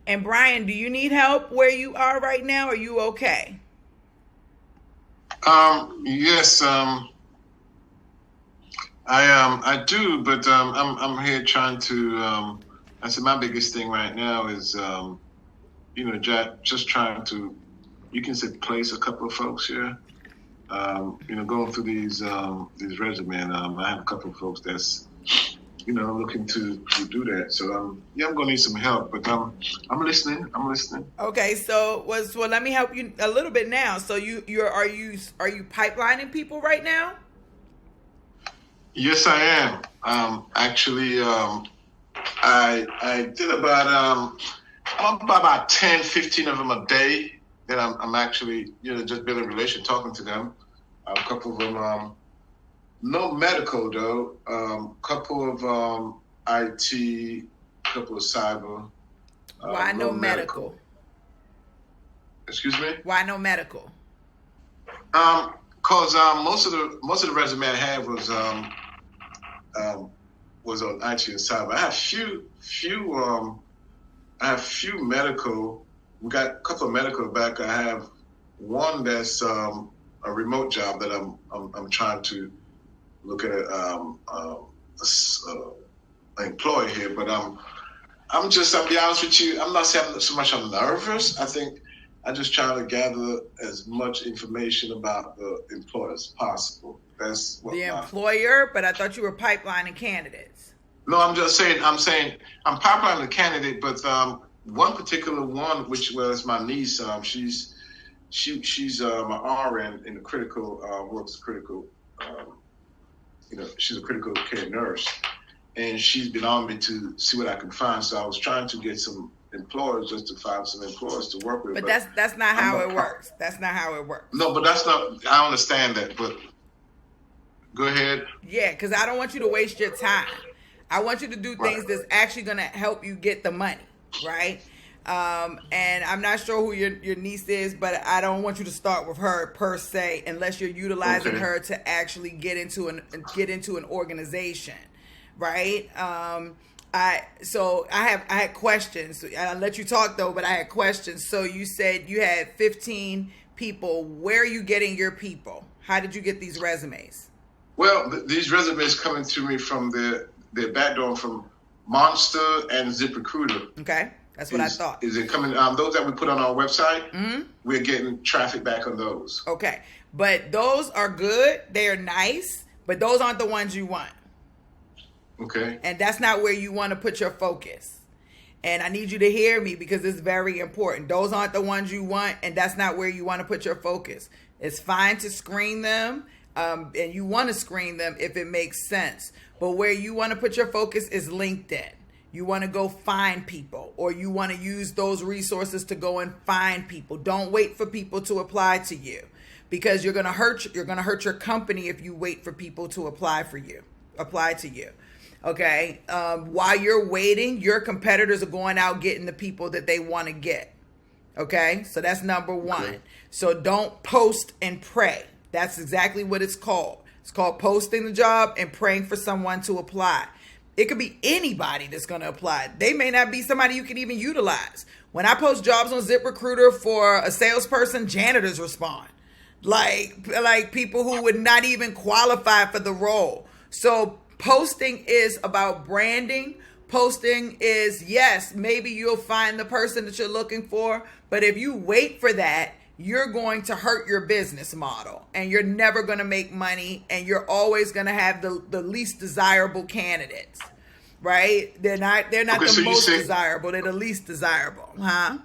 And Brian, do you need help where you are right now? Are you okay? Yes, I do, but I'm here trying to. I said my biggest thing right now is just trying to. You can say place a couple of folks here. Going through these resumes. I have a couple of folks that's looking to do that. So I'm gonna need some help, but I'm listening. I'm listening. Okay, so let me help you a little bit now. So are you pipelining people right now? Yes, I am. Actually, I did about 10, 15 of them a day. Then I'm actually just building a relation, talking to them. A couple of them, no medical though. Couple of IT, couple of cyber. Why no medical? Excuse me. Why no medical? Cause most of the resume I had was on IT and cyber. I have few medical. We got a couple of medical back. I have one that's a remote job that I'm trying to look at employee here. But I'll be honest with you. I'm not saying so much I'm nervous. I think I just try to gather as much information about the employer as possible. That's what the employer, but I thought you were pipelining candidates. No, I'm saying I'm pipelining the candidate, but one particular one, which was my niece, she's my RN in the critical works critical, she's a critical care nurse, and she's been on me to see what I can find. So I was trying to get some employers just to find some employers to work with. But that's not how it works. That's not how it works. No, but that's not. I understand that, but go ahead. Yeah, because I don't want you to waste your time. I want you to do things that's actually going to help you get the money, right? And I'm not sure who your niece is, but I don't want you to start with her per se, unless you're utilizing her to actually get into an organization, right? I had questions. I'll let you talk though, but I had questions. So you said you had 15 people. Where are you getting your people? How did you get these resumes? Well, these resumes coming to me from their backdoor from Monster and ZipRecruiter. Okay, that's what I thought. Is it coming? Those that we put on our website, mm-hmm. We're getting traffic back on those. Okay, but those are good. They are nice, but those aren't the ones you want. Okay. And that's not where you want to put your focus. And I need you to hear me because it's very important. Those aren't the ones you want, and that's not where you want to put your focus. It's fine to screen them, and you want to screen them if it makes sense. But where you want to put your focus is LinkedIn. You want to go find people, or you want to use those resources to go and find people. Don't wait for people to apply to you, because you're going to hurt your company if you wait for people to apply to you. Okay. While you're waiting, your competitors are going out getting the people that they want to get. Okay. So that's number one. Okay. So don't post and pray. That's exactly what it's called. It's called posting the job and praying for someone to apply. It could be anybody that's going to apply. They may not be somebody you can even utilize. When I post jobs on ZipRecruiter for a salesperson, janitors respond. Like people who would not even qualify for the role. So posting is about branding. Posting is, yes, maybe you'll find the person that you're looking for, but if you wait for that, you're going to hurt your business model, and you're never going to make money, and you're always going to have the least desirable candidates, right? They're not the most desirable, they're the least desirable, huh?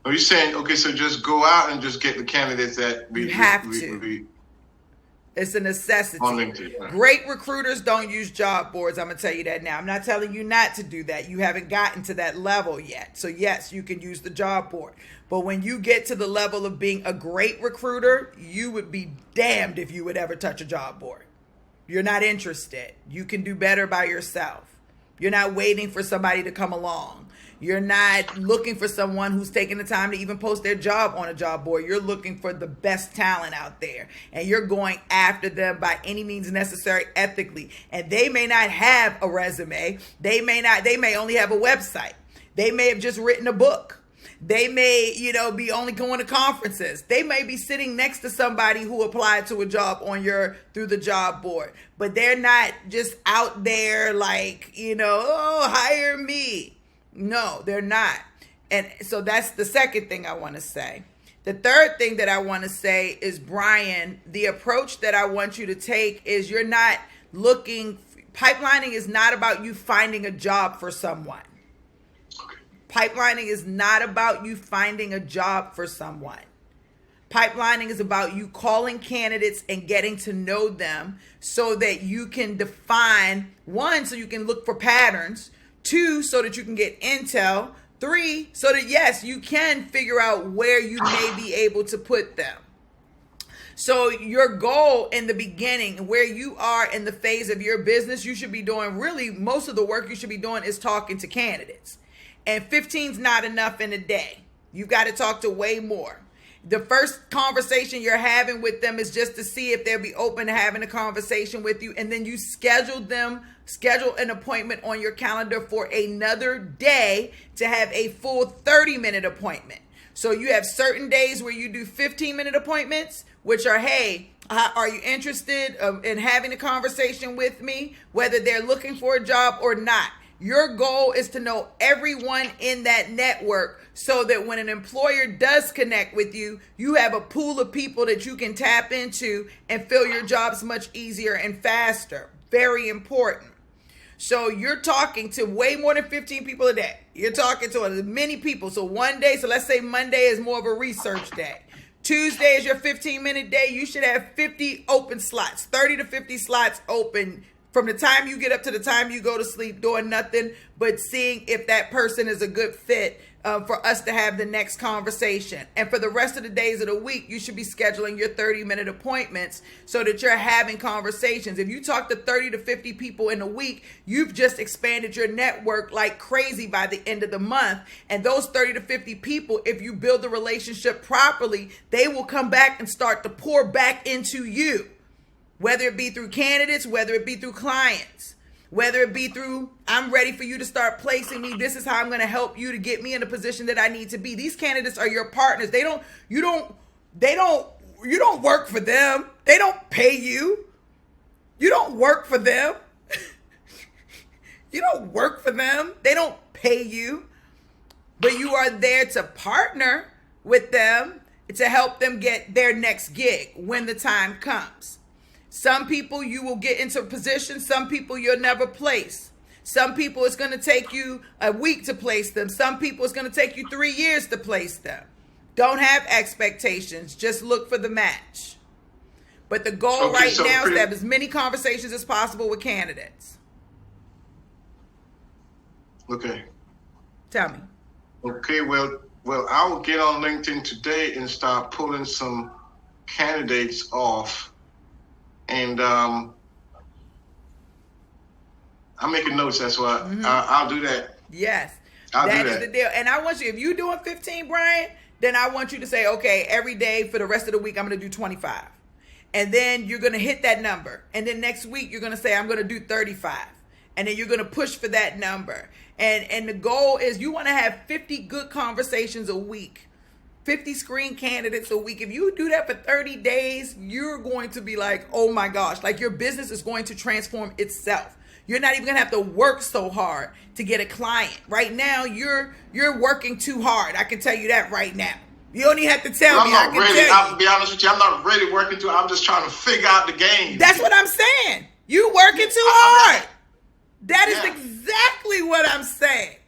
Are you saying, okay, so just go out and just get the candidates that you have to. It's a necessity. Great recruiters don't use job boards. I'm going to tell you that now. I'm not telling you not to do that. You haven't gotten to that level yet. So yes, you can use the job board. But when you get to the level of being a great recruiter, you would be damned if you would ever touch a job board. You're not interested. You can do better by yourself. You're not waiting for somebody to come along. You're not looking for someone who's taking the time to even post their job on a job board. You're looking for the best talent out there, and you're going after them by any means necessary ethically. And they may not have a resume. They may only have a website. They may have just written a book. They may, be only going to conferences. They may be sitting next to somebody who applied to a job through the job board, but they're not just out there like, hire me. No, they're not. And so that's the second thing I want to say. The third thing that I want to say is, Brian, the approach that I want you to take is you're not pipelining is not about you finding a job for someone. Pipelining is not about you finding a job for someone. Pipelining is about you calling candidates and getting to know them so that you can define, 1, so you can look for patterns, 2, so that you can get intel, 3, so that, yes, you can figure out where you may be able to put them. So your goal in the beginning, where you are in the phase of your business, you should be doing, really, most of the work you should be doing is talking to candidates. And 15's not enough in a day. You've got to talk to way more. The first conversation you're having with them is just to see if they'll be open to having a conversation with you. And then you schedule an appointment on your calendar for another day to have a full 30-minute appointment. So you have certain days where you do 15-minute appointments, which are, hey, are you interested in having a conversation with me, whether they're looking for a job or not? Your goal is to know everyone in that network so that when an employer does connect with you, you have a pool of people that you can tap into and fill your jobs much easier and faster. Very important. So you're talking to way more than 15 people a day. You're talking to as many people. So one day, so let's say Monday is more of a research day. Tuesday is your 15-minute day. You should have 50 open slots, 30 to 50 slots open from the time you get up to the time you go to sleep, doing nothing but seeing if that person is a good fit for us to have the next conversation. And for the rest of the days of the week, you should be scheduling your 30-minute appointments so that you're having conversations. If you talk to 30 to 50 people in a week, you've just expanded your network like crazy by the end of the month. And those 30 to 50 people, if you build the relationship properly, they will come back and start to pour back into you. Whether it be through candidates, whether it be through clients, whether it be through, I'm ready for you to start placing me. This is how I'm going to help you to get me in a position that I need to be. These candidates are your partners. You don't work for them. They don't pay you. You don't work for them. You don't work for them. They don't pay you. But you are there to partner with them to help them get their next gig when the time comes. Some people you will get into a position. Some people you'll never place. Some people it's going to take you a week to place them. Some people it's going to take you 3 years to place them. Don't have expectations. Just look for the match. But the goal now is to have as many conversations as possible with candidates. Okay. Tell me. Okay, well, I will get on LinkedIn today and start pulling some candidates off. And I'm making notes. That's why I'll do that. Yes, that is the deal. And I want you, if you're doing 15, Brian, then I want you to say, okay, every day for the rest of the week, I'm going to do 25. And then you're going to hit that number. And then next week, you're going to say, I'm going to do 35. And then you're going to push for that number. And the goal is you want to have 50 good conversations a week. 50 screen candidates a week. If you do that for 30 days, you're going to be like, oh my gosh, like your business is going to transform itself. You're not even going to have to work so hard to get a client. Right now, you're working too hard. I can tell you that right now. You don't even have to tell me. I'll be honest with you. I'm not really working too hard. I'm just trying to figure out the game. That's what I'm saying. You working too hard. That is exactly what I'm saying.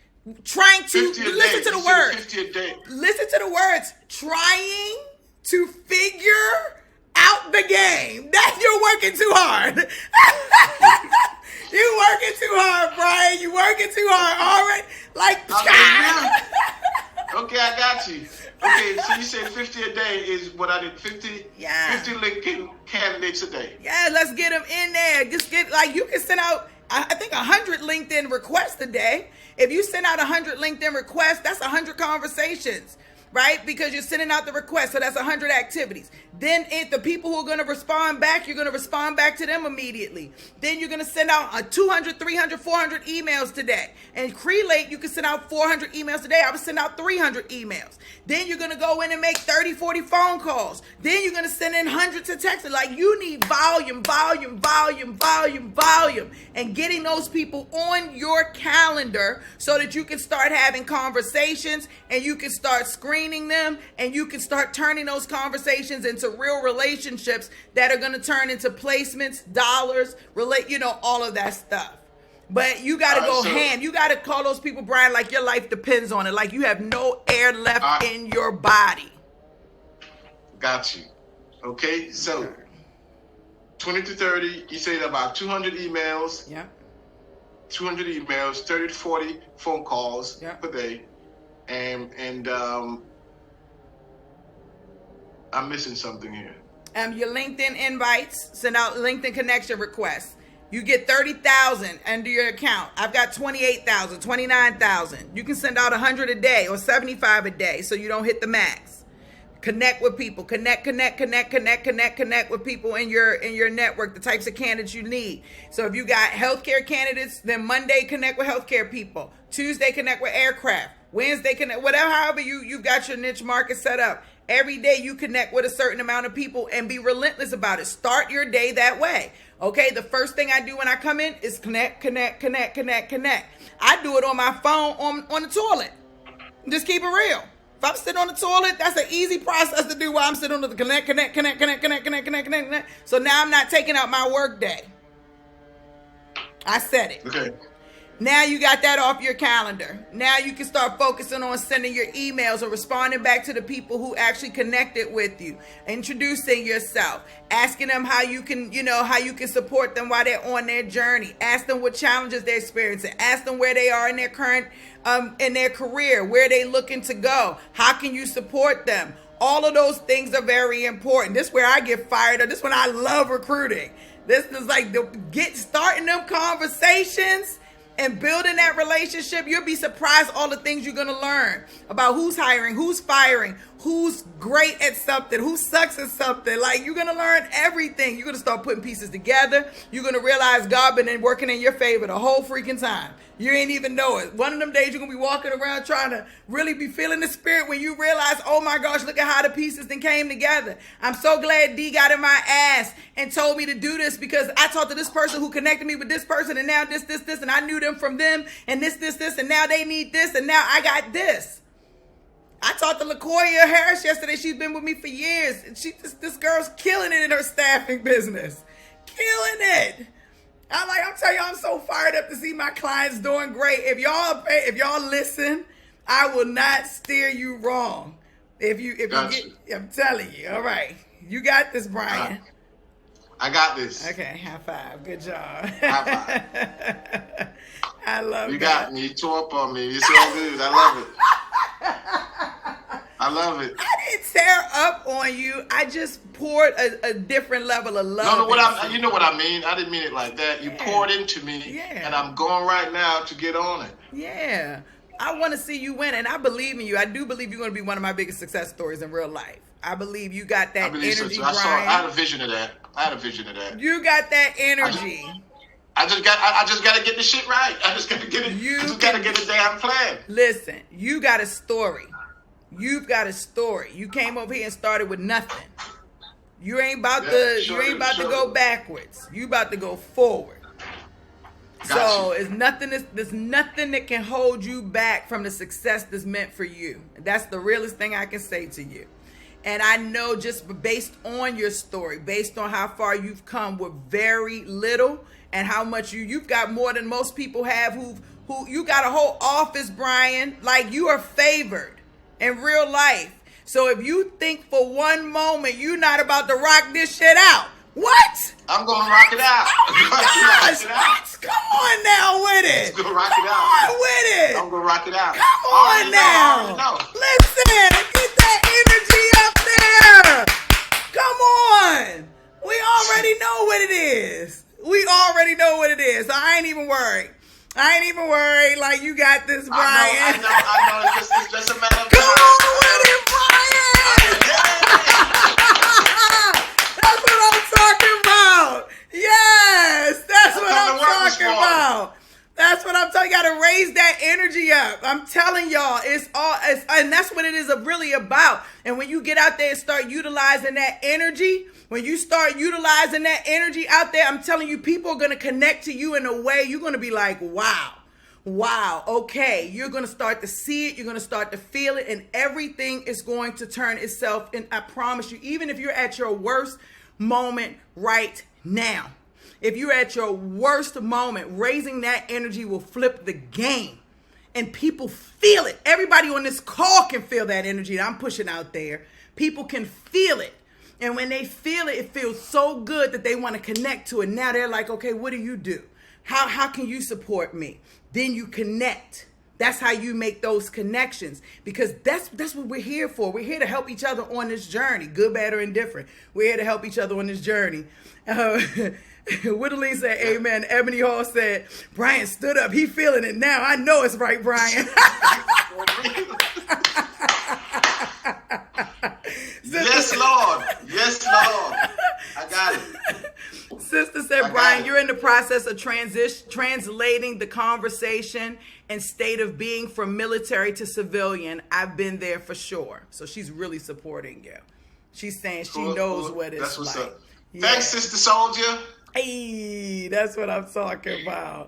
Trying to listen to the words. Listen to the words. Trying to figure out the game. That you're working too hard. You working too hard, Brian. You working too hard. All right. Okay, I got you. Okay, so you said 50 a day is what I did. 50 LinkedIn candidates a day. Yeah, let's get them in there. Just get, you can send out, I think 100 LinkedIn requests a day. If you send out 100 LinkedIn requests, that's 100 conversations. right? Because you're sending out the request. So that's 100 activities. Then the people who are going to respond back, you're going to respond back to them immediately. Then you're going to send out 200, 300, 400 emails today. And Crelate, you can send out 400 emails today. I would send out 300 emails. Then you're going to go in and make 30, 40 phone calls. Then you're going to send in hundreds of texts. Like, you need volume, volume, volume, volume, volume. And getting those people on your calendar so that you can start having conversations and you can start screening them and you can start turning those conversations into real relationships that are going to turn into placements, dollars, all of that stuff. But you got to go ham. You got to call those people, Brian, like your life depends on it. Like you have no air left in your body. Got you. Okay, so 20 to 30, you said about 200 emails. Yeah. 200 emails, 30 to 40 phone calls per day. And I'm missing something here. Your LinkedIn invites, send out LinkedIn connection requests. You get 30,000 under your account. I've got 28,000, 29,000. You can send out 100 a day or 75 a day so you don't hit the max. Connect with people. Connect with people in your network, the types of candidates you need. So if you got healthcare candidates, then Monday connect with healthcare people. Tuesday connect with aircraft. Wednesday connect, however you've got your niche market set up. Every day you connect with a certain amount of people and be relentless about it. Start your day that way. Okay, the first thing I do when I come in is connect. I do it on my phone on the toilet. Just keep it real. If I'm sitting on the toilet, that's an easy process to do while I'm sitting on the connect. So now I'm not taking out my work day. I said it. Okay. Now you got that off your calendar. Now you can start focusing on sending your emails or responding back to the people who actually connected with you, introducing yourself, asking them how you can support them while they're on their journey. Ask them what challenges they're experiencing. Ask them where they are in their current, in their career, where they looking to go. How can you support them? All of those things are very important. This is where I get fired up. This is when I love recruiting. This is like starting them conversations and building that relationship. You'll be surprised all the things you're going to learn about who's hiring, who's firing, who's great at something, who sucks at something. Like, you're going to learn everything. You're going to start putting pieces together. You're going to realize God been working in your favor the whole freaking time. You ain't even know it. One of them days you're going to be walking around trying to really be feeling the spirit when you realize, oh my gosh, look at how the pieces then came together. I'm so glad D got in my ass and told me to do this, because I talked to this person who connected me with this person, and now this, and I knew them from them, and this, and now they need this, and now I got this. I talked to LaCoya Harris yesterday. She's been with me for years. And this girl's killing it in her staffing business. Killing it. I'm telling you, I'm so fired up to see my clients doing great. If y'all listen, I will not steer you wrong. I'm telling you. All right. You got this, Brian. I got this. Okay, high five. Good job. High five. I love it. You got me. You tore up on me. It's all good. I love it. I love it. I didn't tear up on you. I just poured a different level of love. You know what I mean. I didn't mean it like that. You poured into me, and I'm going right now to get on it. Yeah. I want to see you win, and I believe in you. I do believe you're going to be one of my biggest success stories in real life. I believe you got that energy, Brian. I had a vision of that. You got that energy. I just got to get the shit right. I just got to get it. Got to get a damn plan. Listen, you got a story. You've got a story. You came over here and started with nothing. You ain't about to go backwards. You about to go forward. There's nothing that can hold you back from the success that's meant for you. That's the realest thing I can say to you. And I know, just based on your story, based on how far you've come with very little, and how much you've got more than most people have, who you got a whole office, Brian. Like, you are favored in real life. So if you think for one moment you're not about to rock this shit out, what? I'm gonna rock it out. Oh my gosh, what? Come on now with it. I'm gonna rock it out. Come on with it. I'm gonna rock it out. Come on now. Listen, get that energy up there. Come on. We already know what it is. So I ain't even worried. Like, you got this, Brian. I know. It's just a matter of time. Come on with it, Yes, and that's what it is really about. And when you get out there and start utilizing that energy, when you start utilizing that energy out there, I'm telling you, people are going to connect to you in a way you're going to be like, wow, okay. You're going to start to see it. You're going to start to feel it, and everything is going to turn itself. And I promise you, even if you're at your worst moment right now, if you're at your worst moment, raising that energy will flip the game. And people feel it. Everybody on this call can feel that energy that I'm pushing out there. People can feel it. And when they feel it, it feels so good that they want to connect to it. Now they're like, okay, what do you do? How can you support me? Then you connect. That's how you make those connections, because that's what we're here for. We're here to help each other on this journey, good, bad, or indifferent. We're here to help each other on this journey. Whittling said, amen. Ebony Hall said, Brian stood up. He feeling it now. I know it's right, Brian. Yes, Lord. Yes, Lord. I got it. Sister said, Brian, you're in the process of translating the conversation and state of being from military to civilian. I've been there for sure. So she's really supporting you. She's saying she knows what it's That's what's like. up. Yeah. Thanks, Sister Soldier. Hey, that's what I'm talking about.